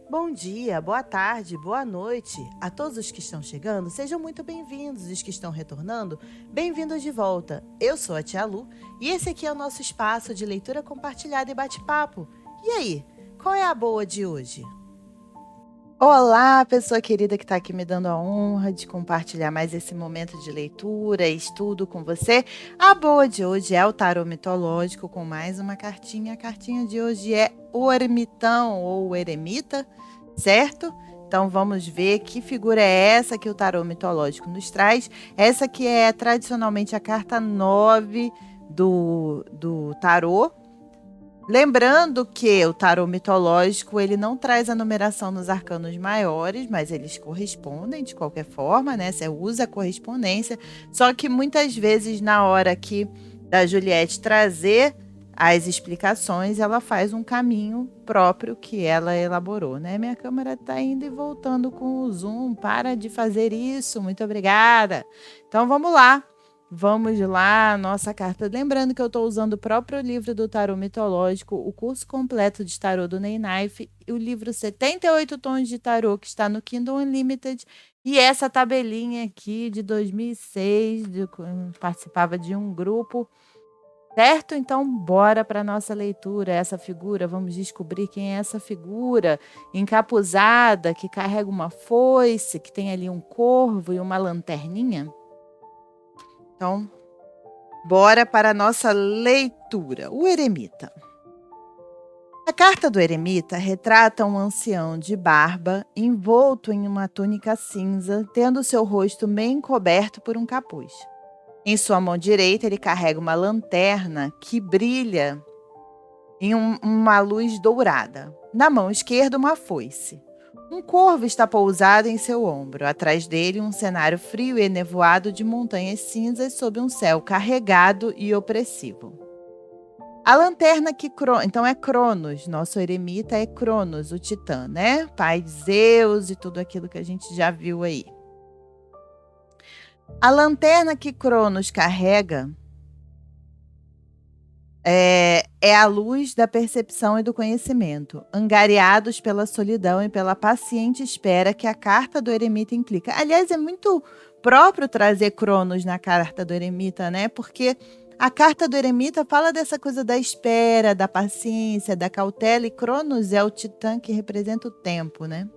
Bom dia, boa tarde, boa noite. A todos os que estão chegando, sejam muito bem-vindos. E os que estão retornando, bem-vindos de volta. Eu sou a Tia Lu e esse aqui é o nosso espaço de leitura compartilhada e bate-papo. E aí, qual é a boa de hoje? Olá, pessoa querida que está aqui me dando a honra de compartilhar mais esse momento de leitura e estudo com você. A boa de hoje é o tarô mitológico com mais uma cartinha. A cartinha de hoje é o ermitão ou o eremita, certo? Então vamos ver que figura é essa que o tarô mitológico nos traz. Essa que é tradicionalmente a carta 9 do tarô. Lembrando que o tarô mitológico, ele não traz a numeração nos arcanos maiores, mas eles correspondem de qualquer forma, né? Você usa a correspondência. Só que muitas vezes, na hora aqui da Juliette trazer as explicações, ela faz um caminho próprio que ela elaborou, né? Minha câmera está indo e voltando com o zoom. Para de fazer isso, muito obrigada. Então vamos lá. Vamos lá, nossa carta. Lembrando que eu estou usando o próprio livro do tarô mitológico, o curso completo de tarô do Ney Knife, e o livro 78 Tons de Tarô, que está no Kindle Unlimited, e essa tabelinha aqui de 2006, participava de um grupo, certo? Então, bora para a nossa leitura. Essa figura, vamos descobrir quem é essa figura encapuzada, que carrega uma foice, que tem ali um corvo e uma lanterninha. Então, bora para a nossa leitura. O eremita. A carta do eremita retrata um ancião de barba, envolto em uma túnica cinza, tendo seu rosto bem coberto por um capuz. Em sua mão direita, ele carrega uma lanterna que brilha em uma luz dourada. Na mão esquerda, uma foice. Um corvo está pousado em seu ombro. Atrás dele, um cenário frio e nevoado de montanhas cinzas sob um céu carregado e opressivo. A lanterna que... Então é Cronos. Nosso eremita é Cronos, o titã, né? Pai de Zeus e tudo aquilo que a gente já viu aí. A lanterna que Cronos carrega é a luz da percepção e do conhecimento, angariados pela solidão e pela paciente espera que a carta do eremita implica. Aliás, é muito próprio trazer Cronos na carta do eremita, né? Porque a carta do eremita fala dessa coisa da espera, da paciência, da cautela, e Cronos é o titã que representa o tempo, né?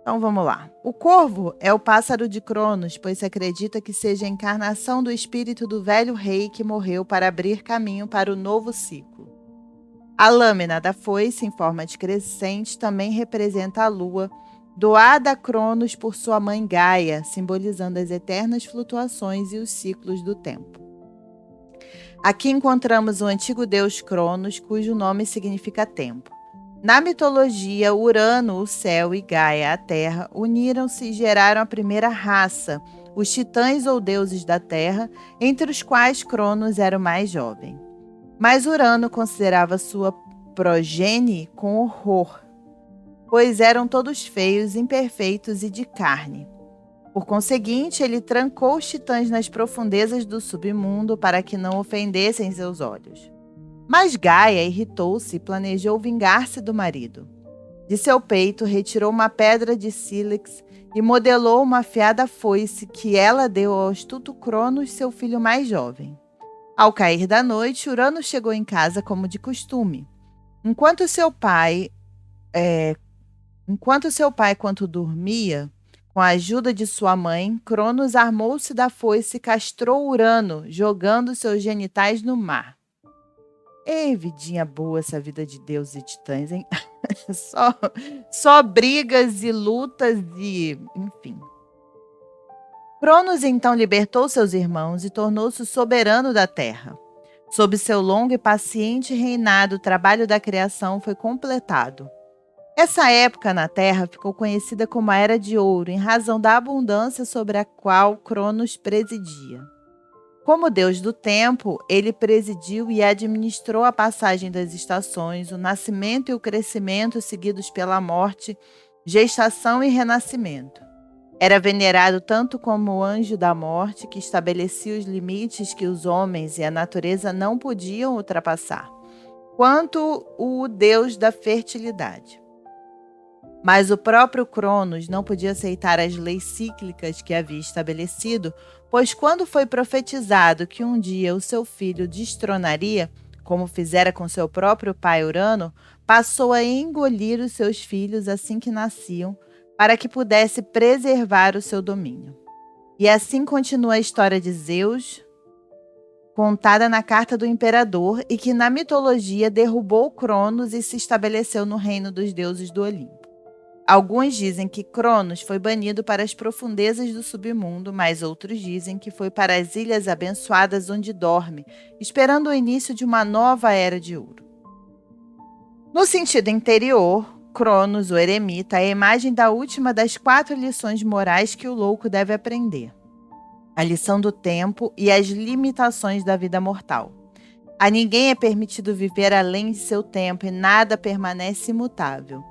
Então vamos lá. O corvo é o pássaro de Cronos, pois se acredita que seja a encarnação do espírito do velho rei que morreu para abrir caminho para o novo ciclo. A lâmina da foice, em forma de crescente, também representa a lua, doada a Cronos por sua mãe Gaia, simbolizando as eternas flutuações e os ciclos do tempo. Aqui encontramos o antigo deus Cronos, cujo nome significa tempo. Na mitologia, Urano, o céu, e Gaia, a terra, uniram-se e geraram a primeira raça, os titãs ou deuses da terra, entre os quais Cronos era o mais jovem. Mas Urano considerava sua progenie com horror, pois eram todos feios, imperfeitos e de carne. Por conseguinte, ele trancou os titãs nas profundezas do submundo para que não ofendessem seus olhos. Mas Gaia irritou-se e planejou vingar-se do marido. De seu peito, retirou uma pedra de sílex e modelou uma afiada foice que ela deu ao astuto Cronos, seu filho mais jovem. Ao cair da noite, Urano chegou em casa como de costume. Enquanto seu pai, quanto dormia, com a ajuda de sua mãe, Cronos armou-se da foice e castrou Urano, jogando seus genitais no mar. Ei, vidinha boa essa vida de Deus e titãs, hein? Só brigas e lutas e... enfim. Cronos então libertou seus irmãos e tornou-se soberano da terra. Sob seu longo e paciente reinado, o trabalho da criação foi completado. Essa época na Terra ficou conhecida como a Era de Ouro, em razão da abundância sobre a qual Cronos presidia. Como deus do tempo, ele presidiu e administrou a passagem das estações, o nascimento e o crescimento seguidos pela morte, gestação e renascimento. Era venerado tanto como o anjo da morte, que estabelecia os limites que os homens e a natureza não podiam ultrapassar, quanto o deus da fertilidade. Mas o próprio Cronos não podia aceitar as leis cíclicas que havia estabelecido, pois quando foi profetizado que um dia o seu filho destronaria, como fizera com seu próprio pai Urano, passou a engolir os seus filhos assim que nasciam, para que pudesse preservar o seu domínio. E assim continua a história de Zeus, contada na carta do imperador, e que na mitologia derrubou Cronos e se estabeleceu no reino dos deuses do Olimpo. Alguns dizem que Cronos foi banido para as profundezas do submundo, mas outros dizem que foi para as ilhas abençoadas onde dorme, esperando o início de uma nova era de ouro. No sentido interior, Cronos, o eremita, é a imagem da última das 4 lições morais que o louco deve aprender: a lição do tempo e as limitações da vida mortal. A ninguém é permitido viver além de seu tempo e nada permanece imutável.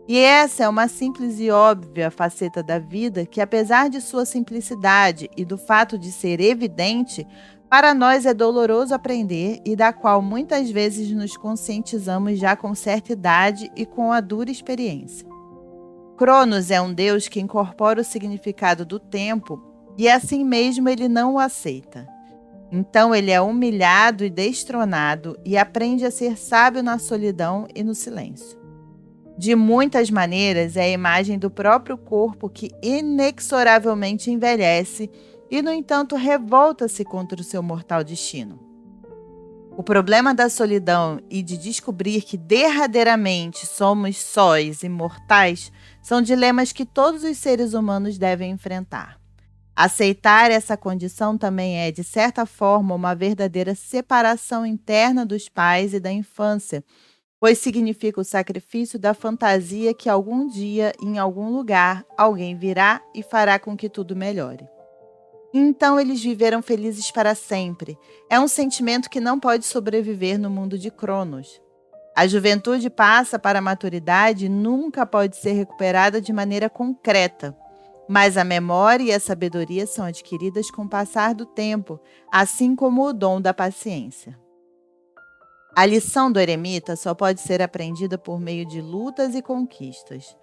E essa é uma simples e óbvia faceta da vida que, apesar de sua simplicidade e do fato de ser evidente, para nós é doloroso aprender e da qual muitas vezes nos conscientizamos já com certa idade e com a dura experiência. Cronos é um deus que incorpora o significado do tempo e assim mesmo ele não o aceita. Então ele é humilhado e destronado e aprende a ser sábio na solidão e no silêncio. De muitas maneiras, é a imagem do próprio corpo que inexoravelmente envelhece e, no entanto, revolta-se contra o seu mortal destino. O problema da solidão e de descobrir que derradeiramente somos sós e mortais são dilemas que todos os seres humanos devem enfrentar. Aceitar essa condição também é, de certa forma, uma verdadeira separação interna dos pais e da infância, pois significa o sacrifício da fantasia que algum dia, em algum lugar, alguém virá e fará com que tudo melhore. Então eles viveram felizes para sempre. É um sentimento que não pode sobreviver no mundo de Cronos. A juventude passa para a maturidade e nunca pode ser recuperada de maneira concreta. Mas a memória e a sabedoria são adquiridas com o passar do tempo, assim como o dom da paciência. A lição do eremita só pode ser aprendida por meio de lutas e conquistas.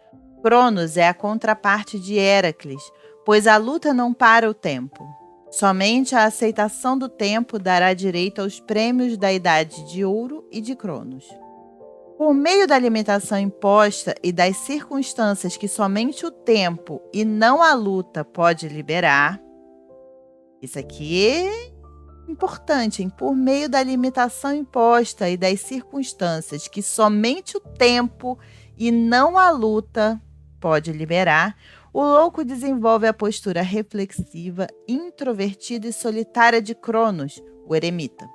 Cronos é a contraparte de Héracles, pois a luta não para o tempo. Somente a aceitação do tempo dará direito aos prêmios da Idade de Ouro e de Cronos. Por meio da limitação imposta e das circunstâncias que somente o tempo e não a luta pode liberar, isso aqui é importante, hein? Por meio da limitação imposta e das circunstâncias que somente o tempo e não a luta pode liberar, o louco desenvolve a postura reflexiva, introvertida e solitária de Cronos, o eremita.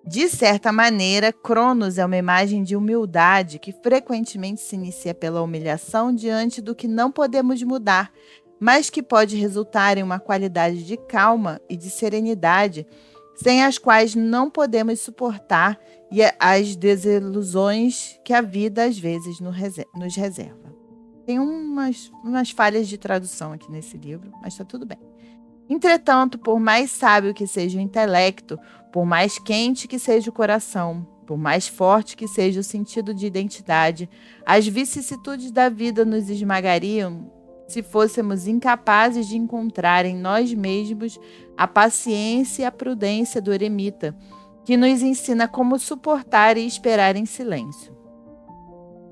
De certa maneira, Cronos é uma imagem de humildade que frequentemente se inicia pela humilhação diante do que não podemos mudar, mas que pode resultar em uma qualidade de calma e de serenidade, sem as quais não podemos suportar e as desilusões que a vida às vezes nos reserva. Tem umas falhas de tradução aqui nesse livro, mas está tudo bem. Entretanto, por mais sábio que seja o intelecto, por mais quente que seja o coração, por mais forte que seja o sentido de identidade, as vicissitudes da vida nos esmagariam se fôssemos incapazes de encontrar em nós mesmos a paciência e a prudência do eremita, que nos ensina como suportar e esperar em silêncio.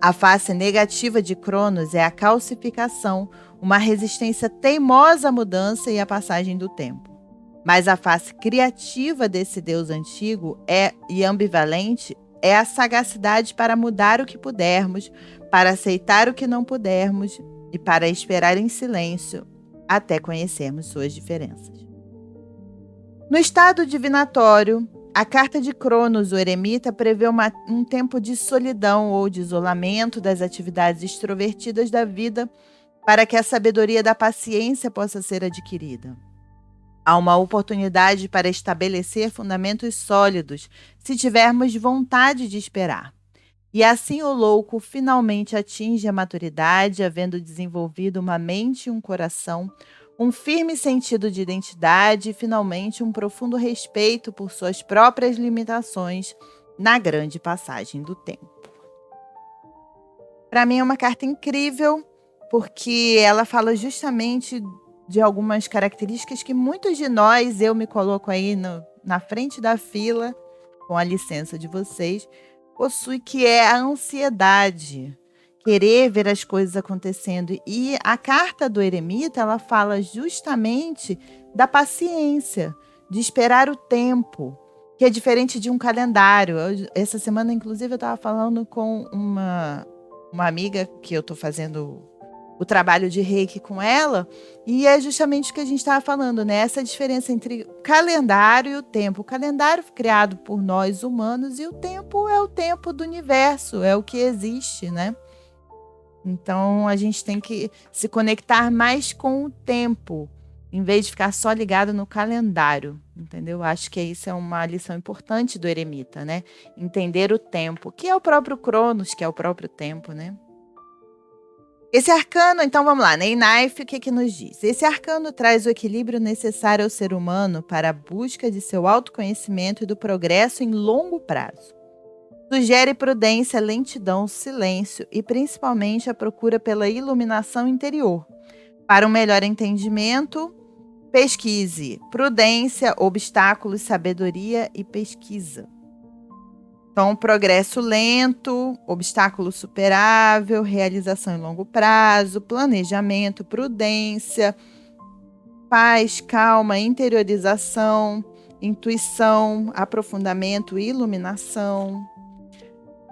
A face negativa de Cronos é a calcificação, uma resistência teimosa à mudança e à passagem do tempo. Mas a face criativa desse deus antigo e ambivalente é a sagacidade para mudar o que pudermos, para aceitar o que não pudermos e para esperar em silêncio até conhecermos suas diferenças. No estado divinatório, a carta de Cronos, o eremita, prevê um tempo de solidão ou de isolamento das atividades extrovertidas da vida para que a sabedoria da paciência possa ser adquirida. Há uma oportunidade para estabelecer fundamentos sólidos, se tivermos vontade de esperar. E assim o louco finalmente atinge a maturidade, havendo desenvolvido uma mente e um coração, um firme sentido de identidade e, finalmente, um profundo respeito por suas próprias limitações na grande passagem do tempo. Para mim é uma carta incrível, porque ela fala justamente de algumas características que muitos de nós, eu me coloco aí na frente da fila, com a licença de vocês, possui, que é a ansiedade, querer ver as coisas acontecendo. E a carta do eremita, ela fala justamente da paciência, de esperar o tempo, que é diferente de um calendário. Essa semana, inclusive, eu estava falando com uma amiga que eu estou fazendo o trabalho de reiki com ela, e é justamente o que a gente estava falando, né? Essa diferença entre o calendário e o tempo. O calendário foi criado por nós humanos e o tempo é o tempo do universo, é o que existe, né? Então a gente tem que se conectar mais com o tempo, em vez de ficar só ligado no calendário, entendeu? Acho que isso é uma lição importante do eremita, né? Entender o tempo, que é o próprio Cronos, que é o próprio tempo, né? Esse arcano, então vamos lá, Ney Knife, o que nos diz? Esse arcano traz o equilíbrio necessário ao ser humano para a busca de seu autoconhecimento e do progresso em longo prazo. Sugere prudência, lentidão, silêncio e principalmente a procura pela iluminação interior. Para um melhor entendimento, pesquise prudência, obstáculos, sabedoria e pesquisa. Então, progresso lento, obstáculo superável, realização em longo prazo, planejamento, prudência, paz, calma, interiorização, intuição, aprofundamento, iluminação.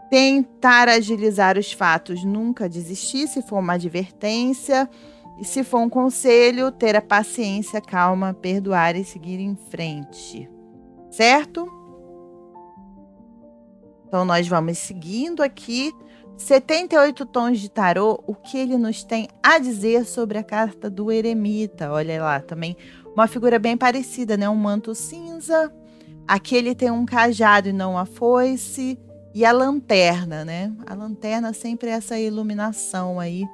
Tentar agilizar os fatos, nunca desistir se for uma advertência. E se for um conselho, ter a paciência, calma, perdoar e seguir em frente. Certo? Então, nós vamos seguindo aqui 78 tons de tarô, o que ele nos tem a dizer sobre a carta do eremita. Olha lá, também uma figura bem parecida, né? Um manto cinza, aqui ele tem um cajado e não a foice, e a lanterna, né? A lanterna sempre é essa iluminação aí,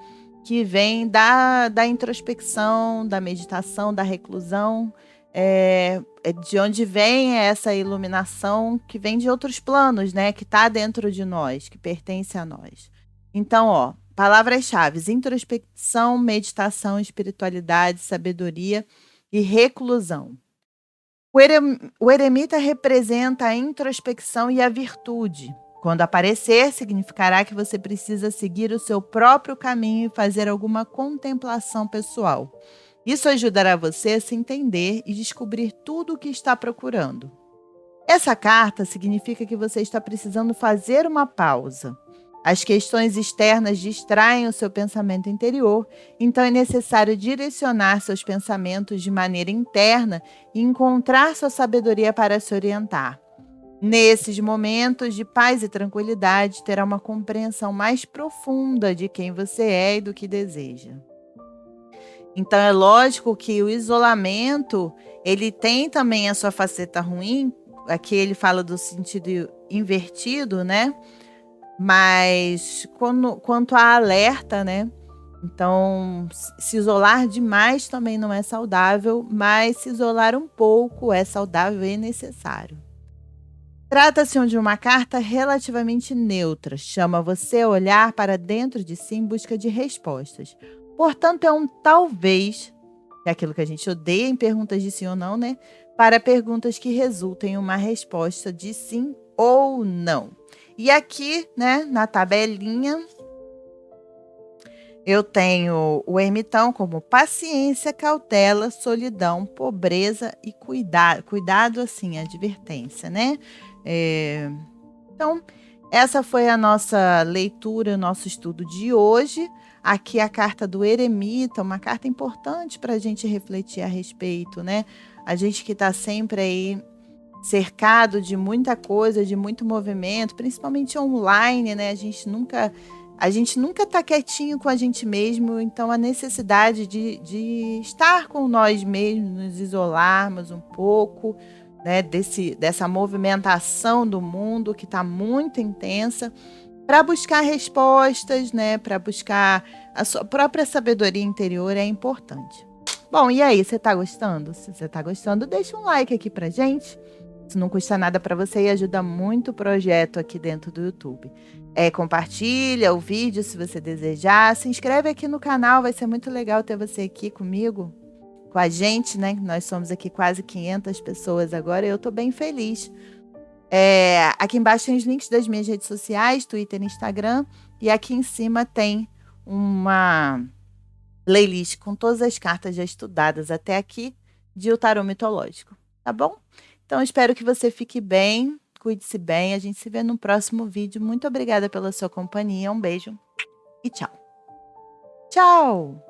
que vem da introspecção, da meditação, da reclusão, de onde vem essa iluminação que vem de outros planos, né? Que está dentro de nós, que pertence a nós. Então, ó, palavras-chave: introspecção, meditação, espiritualidade, sabedoria e reclusão. O eremita representa a introspecção e a virtude. Quando aparecer, significará que você precisa seguir o seu próprio caminho e fazer alguma contemplação pessoal. Isso ajudará você a se entender e descobrir tudo o que está procurando. Essa carta significa que você está precisando fazer uma pausa. As questões externas distraem o seu pensamento interior, então é necessário direcionar seus pensamentos de maneira interna e encontrar sua sabedoria para se orientar. Nesses momentos de paz e tranquilidade, terá uma compreensão mais profunda de quem você é e do que deseja. Então é lógico que o isolamento, ele tem também a sua faceta ruim. Aqui ele fala do sentido invertido, né? Mas quanto a alerta, né? Então, se isolar demais também não é saudável, mas se isolar um pouco é saudável e necessário. Trata-se de uma carta relativamente neutra, chama você a olhar para dentro de si em busca de respostas. Portanto, é um talvez, que é aquilo que a gente odeia em perguntas de sim ou não, né? Para perguntas que resultem em uma resposta de sim ou não. E aqui, né, na tabelinha, eu tenho o ermitão como paciência, cautela, solidão, pobreza e cuidado. Cuidado, assim, advertência, né? Então, essa foi a nossa leitura, o nosso estudo de hoje. Aqui a carta do eremita, uma carta importante para a gente refletir a respeito, né? A gente que está sempre aí cercado de muita coisa, de muito movimento, principalmente online, né? A gente nunca está quietinho com a gente mesmo, então a necessidade de estar com nós mesmos, nos isolarmos um pouco, né? Dessa movimentação do mundo que está muito intensa, para buscar respostas, né? Para buscar a sua própria sabedoria interior é importante. Bom, e aí, você está gostando? Se você está gostando, deixa um like aqui pra gente. Isso não custa nada para você e ajuda muito o projeto aqui dentro do YouTube. Compartilha o vídeo se você desejar, se inscreve aqui no canal, vai ser muito legal ter você aqui comigo, com a gente, né? Nós somos aqui quase 500 pessoas agora e eu tô bem feliz. Aqui embaixo tem os links das minhas redes sociais, Twitter e Instagram, e aqui em cima tem uma playlist com todas as cartas já estudadas até aqui de O Tarô Mitológico, tá bom? Então, espero que você fique bem, cuide-se bem, a gente se vê no próximo vídeo. Muito obrigada pela sua companhia, um beijo e tchau. Tchau!